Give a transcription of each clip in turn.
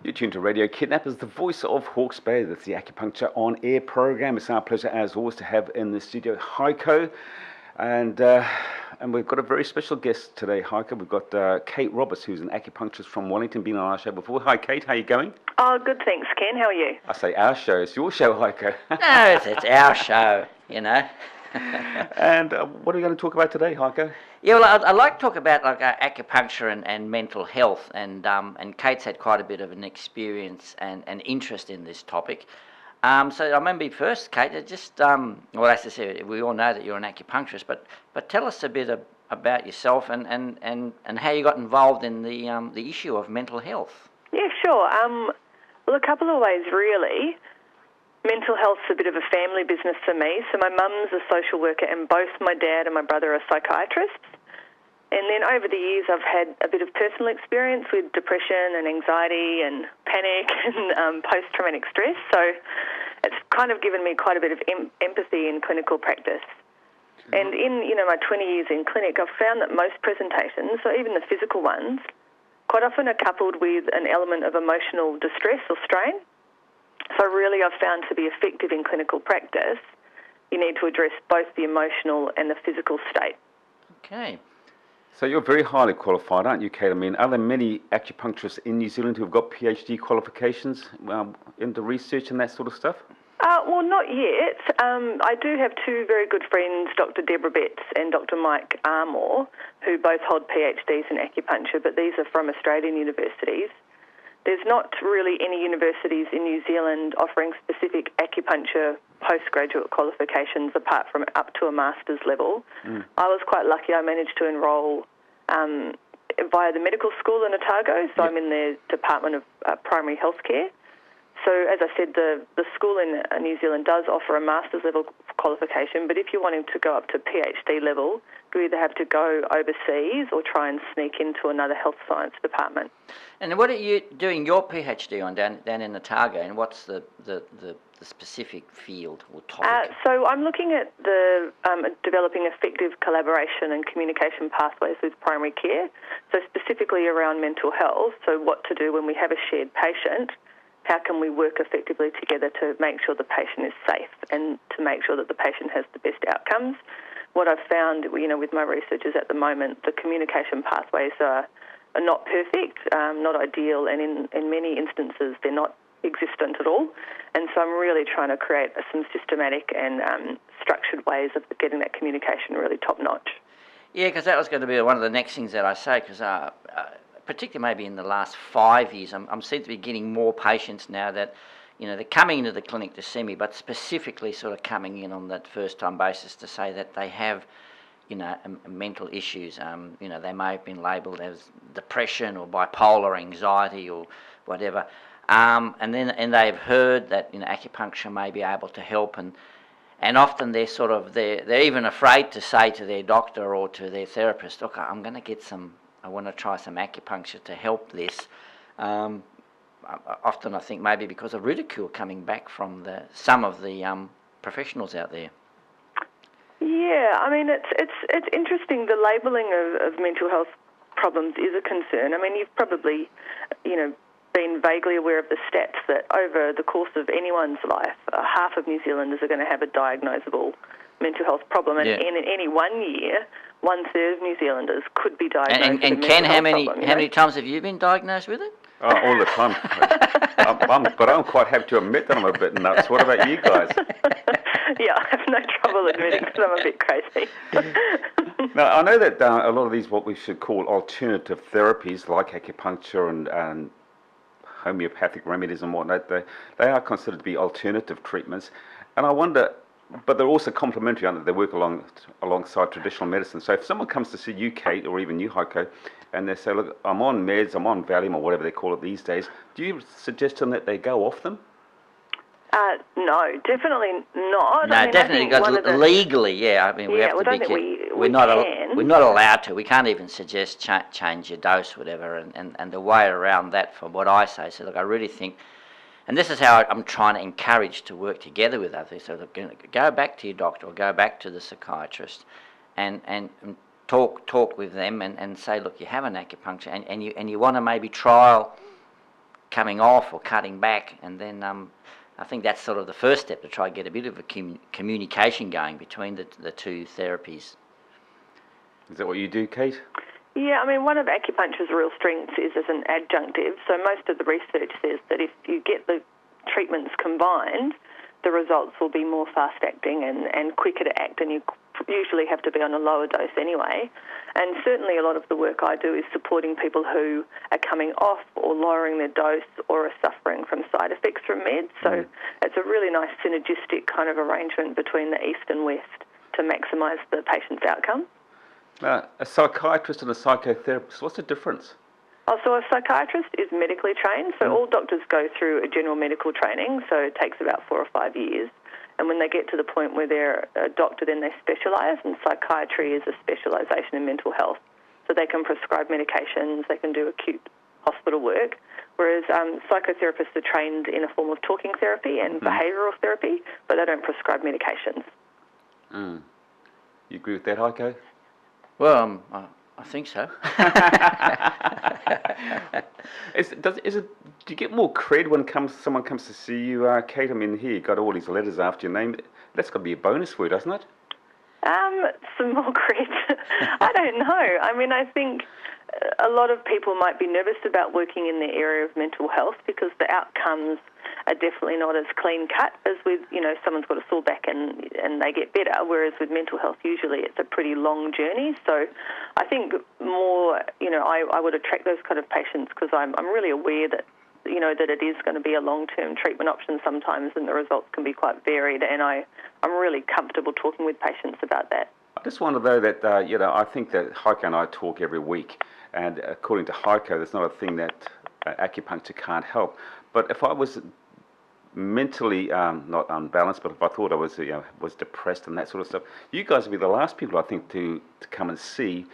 You're tuned to Radio Kidnappers, the voice of Hawke's Bay. That's the Acupuncture On Air program. It's our pleasure, as always, to have in the studio Heiko. And we've got a very special guest today, Heiko. We've got Kate Roberts, who's an acupuncturist from Wellington, been on our show before. Hi, Kate. How are you going? Oh, good, thanks, Ken. How are you? I say our show. It's your show, Heiko. No, it's our show, you know. And what are we going to talk about today, Heiko? Yeah, well, I'd like to talk about acupuncture and mental health, and Kate's had quite a bit of an experience and interest in this topic. So I remember first, Kate, just well, as I said, we all know that you're an acupuncturist, but tell us a bit about yourself and how you got involved in the issue of mental health. Yeah, sure. Well, a couple of ways, really. Mental health's a bit of a family business for me. So my mum's a social worker and both my dad and my brother are psychiatrists. And then over the years I've had a bit of personal experience with depression and anxiety and panic and post-traumatic stress. So it's kind of given me quite a bit of empathy in clinical practice. And in, my 20 years in clinic, I've found that most presentations, so even the physical ones, quite often are coupled with an element of emotional distress or strain. So really I've found to be effective in clinical practice, you need to address both the emotional and the physical state. Okay. So you're very highly qualified, aren't you, Kate? I mean, are there many acupuncturists in New Zealand who've got PhD qualifications into research and that sort of stuff? Well, not yet. I do have two very good friends, Dr. Deborah Betts and Dr. Mike Armour, who both hold PhDs in acupuncture, but these are from Australian universities. There's not really any universities in New Zealand offering specific acupuncture postgraduate qualifications apart from up to a master's level. I was quite lucky. I managed to enrol via the medical school in Otago, so I'm in the Department of Primary Healthcare. So as I said, the school in New Zealand does offer a master's level qualification, but if you're wanting to go up to PhD level, you either have to go overseas or try and sneak into another health science department. And what are you doing your PhD on down in Otago, and what's the specific field or topic? So I'm looking at developing effective collaboration and communication pathways with primary care, so specifically around mental health, so what to do when we have a shared patient. How can we work effectively together to make sure the patient is safe and to make sure that the patient has the best outcomes? What I've found, with my research is at the moment the communication pathways are not perfect, not ideal, and in many instances they're not existent at all. And so I'm really trying to create some systematic and structured ways of getting that communication really top-notch. Yeah, because that was going to be one of the next things that I say, because particularly maybe in the last 5 years, I'm seem to be getting more patients now that, they're coming into the clinic to see me, but specifically sort of coming in on that first-time basis to say that they have, mental issues. They may have been labelled as depression or bipolar anxiety or whatever, and they've heard that acupuncture may be able to help, and often they're even afraid to say to their doctor or to their therapist, look, I want to try some acupuncture to help this. Often I think maybe because of ridicule coming back from some of the professionals out there. Yeah, I mean, it's interesting. The labelling of mental health problems is a concern. I mean, you've probably, been vaguely aware of the stats that over the course of anyone's life, half of New Zealanders are going to have a diagnosable mental health problem. And in any 1 year, 1/3 of New Zealanders could be diagnosed with a mental Ken, health how problem, many times have you been diagnosed with it? All the time. But I'm quite happy to admit that I'm a bit nuts. What about you guys? Yeah, I have no trouble admitting that I'm a bit crazy. Now, I know that a lot of these, what we should call alternative therapies, like acupuncture and homeopathic remedies and whatnot, they are considered to be alternative treatments. And I wonder, but they're also complementary, aren't they? They work alongside traditional medicine. So if someone comes to see you, Kate, or even you, Heiko, and they say, look, I'm on meds, I'm on Valium, or whatever they call it these days, do you suggest to them that they go off them? No, definitely not. No, I mean, definitely, because legally, yeah. I mean, we have to be careful. We're not allowed to. We can't even suggest change your dose, whatever. And the way around that, from what I say, so look, I really think, and this is how I'm trying to encourage to work together with others. So look, go back to your doctor or go back to the psychiatrist, and talk with them and say, look, you have an acupuncture, and you want to maybe trial coming off or cutting back, and then I think that's sort of the first step to try and get a bit of a communication going between the two therapies. Is that what you do, Kate? Yeah, I mean, one of acupuncture's real strengths is as an adjunctive. So most of the research says that if you get the treatments combined, the results will be more fast-acting and quicker to act, and you usually have to be on a lower dose anyway. And certainly a lot of the work I do is supporting people who are coming off or lowering their dose or are suffering from side effects from meds. So it's a really nice synergistic kind of arrangement between the East and West to maximise the patient's outcome. A psychiatrist and a psychotherapist, what's the difference? Also, a psychiatrist is medically trained, so all doctors go through a general medical training, so it takes about 4 or 5 years. And when they get to the point where they're a doctor, then they specialise, and psychiatry is a specialisation in mental health. So they can prescribe medications, they can do acute hospital work, whereas psychotherapists are trained in a form of talking therapy and behavioural therapy, but they don't prescribe medications. You agree with that, Heiko? Well, I think so. Do you get more cred when someone comes to see you, Kate? I mean, here you got all these letters after your name. That's got to be a bonus for you, doesn't it? Some more cred. I don't know. I mean, I think a lot of people might be nervous about working in the area of mental health because the outcomes are definitely not as clean cut as with, someone's got a sore back and they get better, whereas with mental health usually it's a pretty long journey. So I think more, I would attract those kind of patients because I'm really aware that, that it is going to be a long-term treatment option sometimes and the results can be quite varied, and I'm really comfortable talking with patients about that. I just wonder, though, that, I think that Heiko and I talk every week, and according to Heiko, there's not a thing that acupuncture can't help. But if I was mentally not unbalanced, but if I thought I was was depressed and that sort of stuff, you guys would be the last people I think to come and see,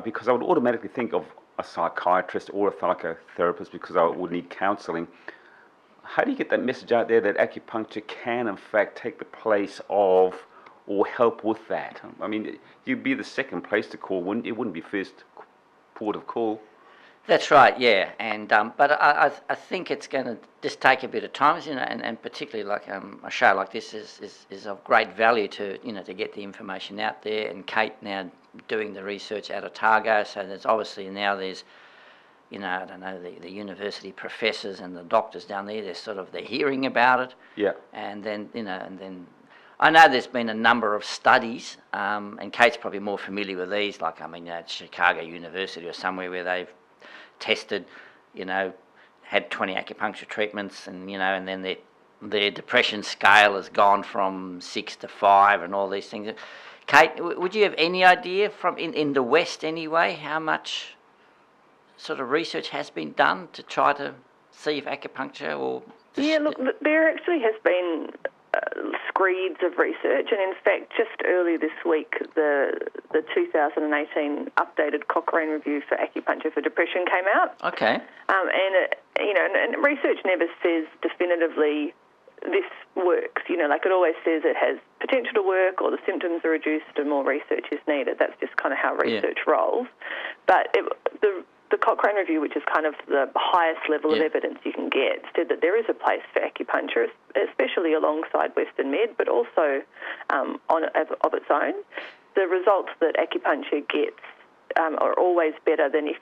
because I would automatically think of a psychiatrist or a psychotherapist because I would need counselling. How do you get that message out there that acupuncture can in fact take the place of or help with that? I mean, you'd be the second place to call, wouldn't you? It wouldn't be first port of call. That's right, yeah, and but I think it's going to just take a bit of time, and particularly like a show like this is of great value to to get the information out there. And Kate now doing the research at Otago, so there's obviously now there's I don't know, the university professors and the doctors down there. They're hearing about it, yeah, and then I know there's been a number of studies, and Kate's probably more familiar with these, like at Chicago University or somewhere where they've tested, had 20 acupuncture treatments, and and then their depression scale has gone from 6 to 5, and all these things. Kate, would you have any idea from in the West anyway how much sort of research has been done to try to see if acupuncture or there actually has been screeds of research, and in fact just earlier this week the 2018 updated Cochrane review for acupuncture for depression came out. Okay. And research never says definitively this works, like it always says it has potential to work or the symptoms are reduced and more research is needed. That's just kind of how research rolls. But the Cochrane review, which is kind of the highest level of evidence you can get, said that there is a place for acupuncture, especially alongside Western med, but also of its own. The results that acupuncture gets are always better than if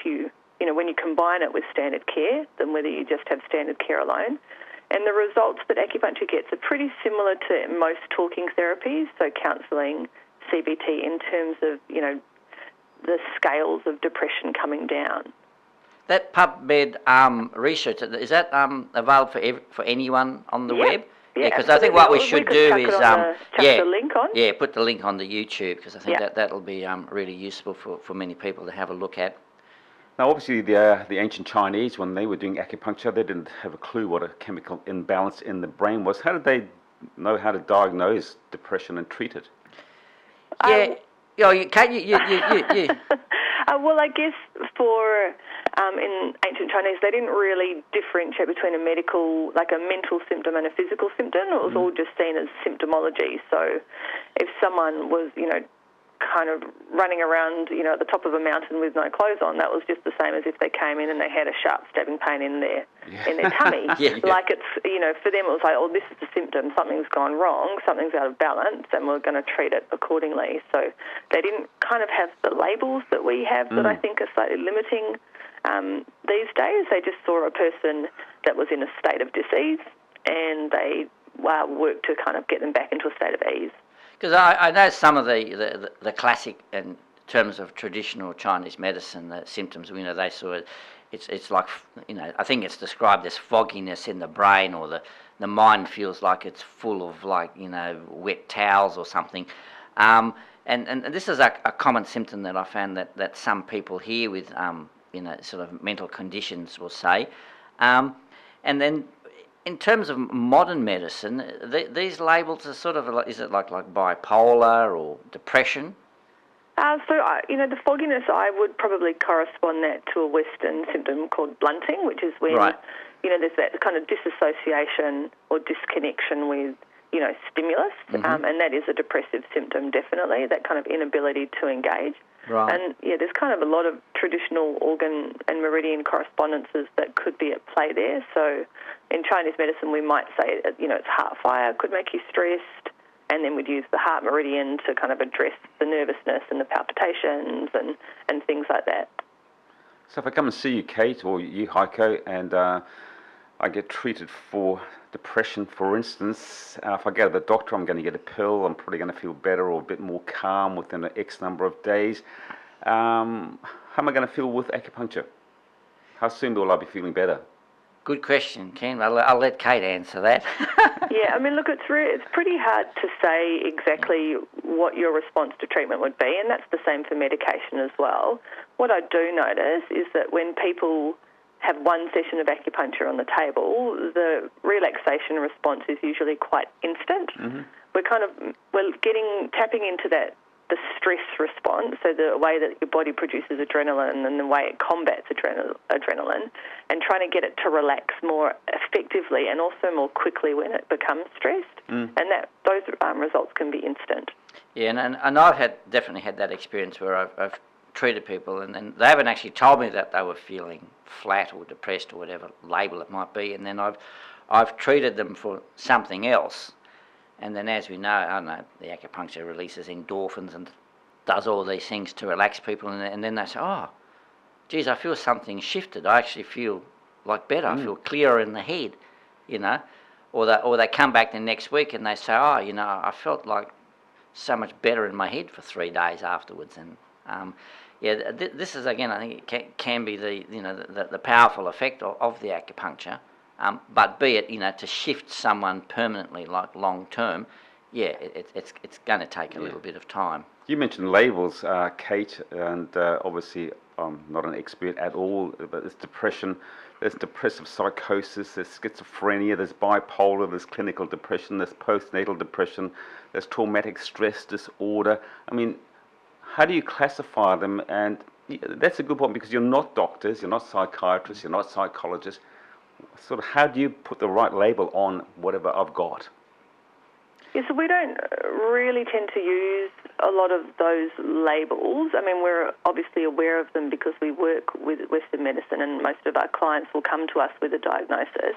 when you combine it with standard care, than whether you just have standard care alone. And the results that acupuncture gets are pretty similar to most talking therapies, so counselling, CBT, in terms of, the scales of depression coming down. That PubMed research, is that available for anyone on the web? Yeah, because I think what we should do is the link on. Yeah, put the link on the YouTube, because I think that'll be really useful for many people to have a look at. Now, obviously, the ancient Chinese, when they were doing acupuncture, they didn't have a clue what a chemical imbalance in the brain was. How did they know how to diagnose depression and treat it? Well, I guess for in ancient Chinese, they didn't really differentiate between a mental symptom and a physical symptom. It was all just seen as symptomology. So if someone was, kind of running around, at the top of a mountain with no clothes on. That was just the same as if they came in and they had a sharp stabbing pain in their tummy. Like it's, for them it was like, oh, this is the symptom, something's gone wrong, something's out of balance, and we're going to treat it accordingly. So they didn't kind of have the labels that we have that I think are slightly limiting these days. They just saw a person that was in a state of disease, and they worked to kind of get them back into a state of ease. Because I know some of the classic, in terms of traditional Chinese medicine, the symptoms, they saw it, it's like, I think it's described as fogginess in the brain, or the mind feels like it's full of wet towels or something. And this is a common symptom that I found that some people here with, sort of mental conditions will say. And then, in terms of modern medicine, these labels are sort of, is it like bipolar or depression? The fogginess, I would probably correspond that to a Western symptom called blunting, which is when, there's that kind of disassociation or disconnection with, stimulus, and that is a depressive symptom, definitely, that kind of inability to engage. Right. And, there's kind of a lot of traditional organ and meridian correspondences that could be at play there. So in Chinese medicine, we might say, it's heart fire could make you stressed, and then we'd use the heart meridian to kind of address the nervousness and the palpitations and things like that. So if I come and see you, Kate, or you, Heiko, and I get treated for depression, for instance, if I go to the doctor, I'm going to get a pill, I'm probably going to feel better or a bit more calm within an X number of days. How am I going to feel with acupuncture? How soon will I be feeling better? Good question, Ken. I'll let Kate answer that. Yeah, look, it's pretty hard to say exactly what your response to treatment would be, and that's the same for medication as well. What I do notice is that when people have one session of acupuncture on the table, the relaxation response is usually quite instant. Mm-hmm. We're tapping into the stress response, so the way that your body produces adrenaline and the way it combats adrenaline, and trying to get it to relax more effectively and also more quickly when it becomes stressed. And those results can be instant. Yeah, and I've definitely had that experience where I've treated people and they haven't actually told me that they were feeling flat or depressed or whatever label it might be, and then I've treated them for something else. And then, as we know, I don't know, the acupuncture releases endorphins and does all these things to relax people, and then they say, oh, geez, I feel something shifted. I actually feel like better. I feel clearer in the head, Or they come back the next week and they say, oh, I felt like so much better in my head for 3 days afterwards. And this is, again, I think it can be the powerful effect of the acupuncture. But be it, to shift someone permanently, like long term, it's going to take a little bit of time. You mentioned labels, Kate, and obviously I'm not an expert at all, but there's depression, there's depressive psychosis, there's schizophrenia, there's bipolar, there's clinical depression, there's postnatal depression, there's traumatic stress disorder. How do you classify them? And that's a good point, because you're not doctors, you're not psychiatrists, you're not psychologists. Sort of, how do you put the right label on whatever I've got? Yeah, so we don't really tend to use a lot of those labels. We're obviously aware of them because we work with Western medicine, and most of our clients will come to us with a diagnosis.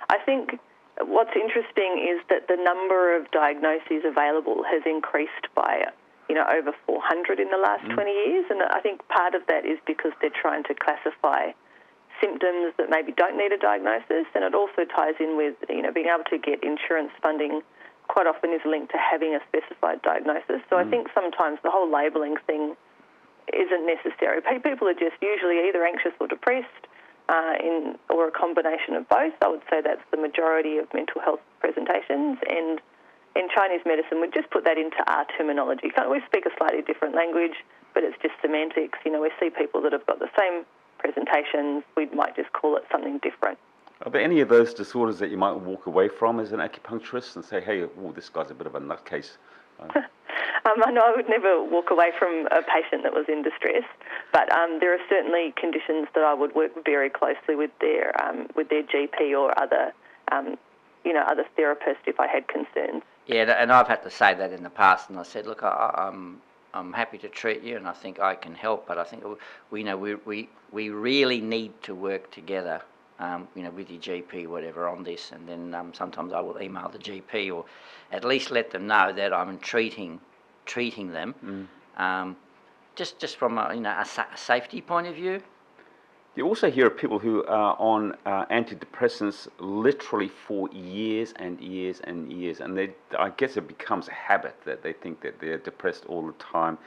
I think what's interesting is that the number of diagnoses available has increased by over 400 in the last 20 years, and I think part of that is because they're trying to classify symptoms that maybe don't need a diagnosis, and it also ties in with being able to get insurance funding quite often is linked to having a specified diagnosis. So I think sometimes the whole labelling thing isn't necessary. People are just usually either anxious or depressed, or a combination of both. I would say that's the majority of mental health presentations, and in Chinese medicine we just put that into our terminology. We speak a slightly different language, but it's just semantics. We see people that have got the same presentations, we might just call it something different. Are there any of those disorders that you might walk away from as an acupuncturist and say, hey, this guy's a bit of a nutcase? I know I would never walk away from a patient that was in distress, but there are certainly conditions that I would work very closely with their GP or other therapists if I had concerns. Yeah, and I've had to say that in the past, and I said, look, I'm I'm happy to treat you, and I think I can help. But I think we really need to work together, with your GP, whatever, on this. And then sometimes I will email the GP, or at least let them know that I'm treating them, just from a safety point of view. You also hear of people who are on antidepressants literally for years and years and years, and I guess it becomes a habit that they think that they're depressed all the time.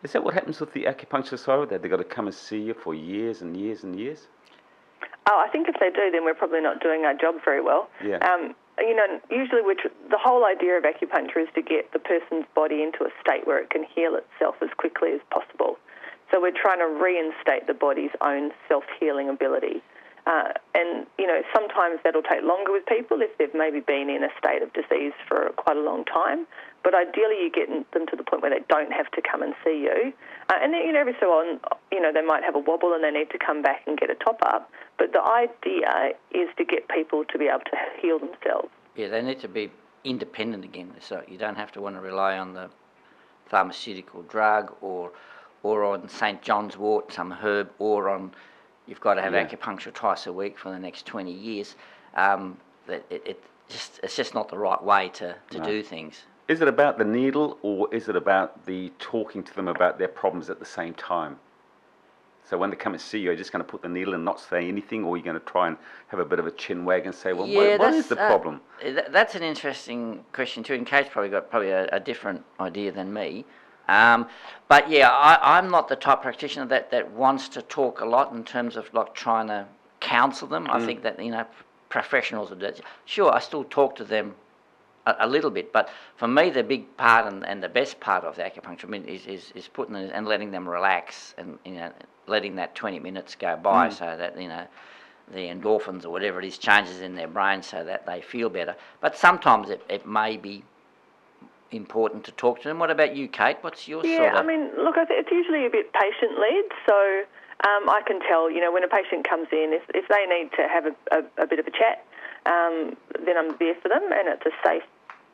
Is that what happens with the acupuncture side, that they've got to come and see you for years and years and years? Oh, I think if they do, then we're probably not doing our job very well. Yeah. Usually the whole idea of acupuncture is to get the person's body into a state where it can heal itself as quickly as possible. So we're trying to reinstate the body's own self-healing ability. And sometimes that'll take longer with people if they've maybe been in a state of disease for quite a long time. But ideally you get them to the point where they don't have to come and see you. And then, every so on, they might have a wobble and they need to come back and get a top-up. But the idea is to get people to be able to heal themselves. Yeah, they need to be independent again. So you don't have to want to rely on the pharmaceutical drug or on St. John's wort, some herb, or on you've got to have acupuncture twice a week for the next 20 years. It's just not the right way to do things. Is it about the needle, or is it about the talking to them about their problems at the same time? So when they come and see you, you're just going to put the needle and not say anything, or you're going to try and have a bit of a chin wag and say, well, what is the problem? That's an interesting question too, and Kate's probably got a different idea than me. But yeah, I'm not the type of practitioner that wants to talk a lot in terms of like trying to counsel them. I think that professionals are sure. I still talk to them a little bit, but for me the big part and the best part of the acupuncture is putting it and letting them relax and letting that 20 minutes go by so that the endorphins or whatever it is changes in their brain so that they feel better. But sometimes it may be important to talk to them. What about you, Kate? What's your sort of... I mean, look, it's usually a bit patient-led, so I can tell, when a patient comes in, if they need to have a bit of a chat, then I'm there for them, and it's a safe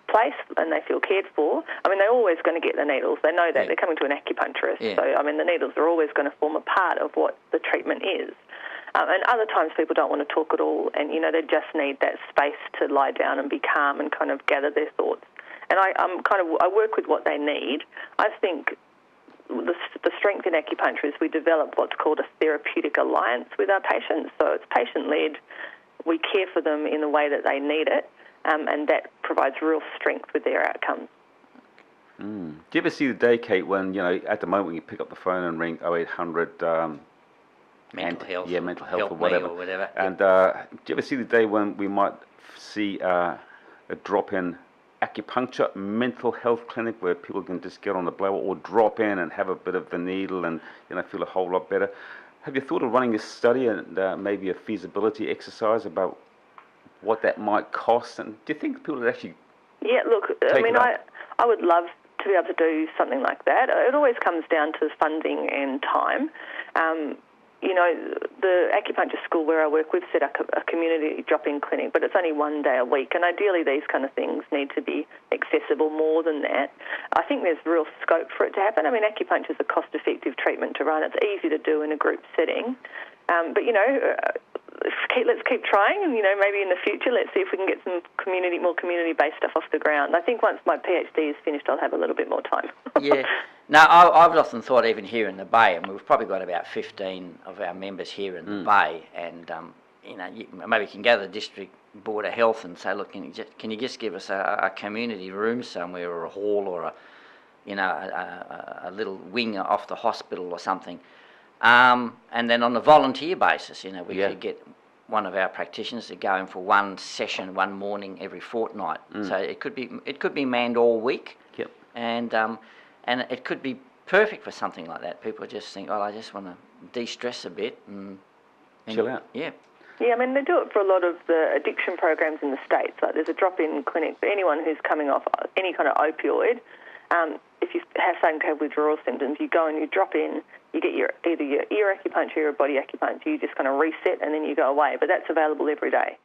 place and they feel cared for. I mean, they're always going to get the needles. They know that. They're coming to an acupuncturist. So, I mean, the needles are always going to form a part of what the treatment is. And other times people don't want to talk at all, and, they just need that space to lie down and be calm and kind of gather their thoughts. And I work with what they need. I think the strength in acupuncture is we develop what's called a therapeutic alliance with our patients. So it's patient-led. We care for them in the way that they need it, and that provides real strength with their outcomes. Do you ever see the day, Kate, when, at the moment when you pick up the phone and ring 0800... mental health. Yeah, mental health or whatever. And do you ever see the day when we might see a drop-in acupuncture mental health clinic where people can just get on the blower or drop in and have a bit of the needle and feel a whole lot better? Have you thought of running a study and maybe a feasibility exercise about what that might cost? And do you think people would actually I would love to be able to do something like that. It always comes down to funding and time. The acupuncture school where I work, we've set up a community drop-in clinic, but it's only one day a week, and ideally these kind of things need to be accessible more than that. I think there's real scope for it to happen. I mean, acupuncture is a cost-effective treatment to run. It's easy to do in a group setting. But let's keep trying, and maybe in the future let's see if we can get some more community-based stuff off the ground. I think once my PhD is finished, I'll have a little bit more time. Yeah. No, I've often thought even here in the Bay, and we've probably got about 15 of our members here in the Bay, and maybe you can go to the District Board of Health and say, look, can you just give us a community room somewhere, or a hall, or a little wing off the hospital or something, and then on a volunteer basis, we could get one of our practitioners to go in for one session, one morning every fortnight. So it could be manned all week. Yep. And it could be perfect for something like that. People just think, I just want to de-stress a bit and chill out. Yeah. Yeah, I mean, they do it for a lot of the addiction programs in the States. Like, there's a drop-in clinic for anyone who's coming off any kind of opioid. If you have some kind of withdrawal symptoms, you go and you drop in, you get either your ear acupuncture or body acupuncture. You just kind of reset and then you go away. But that's available every day.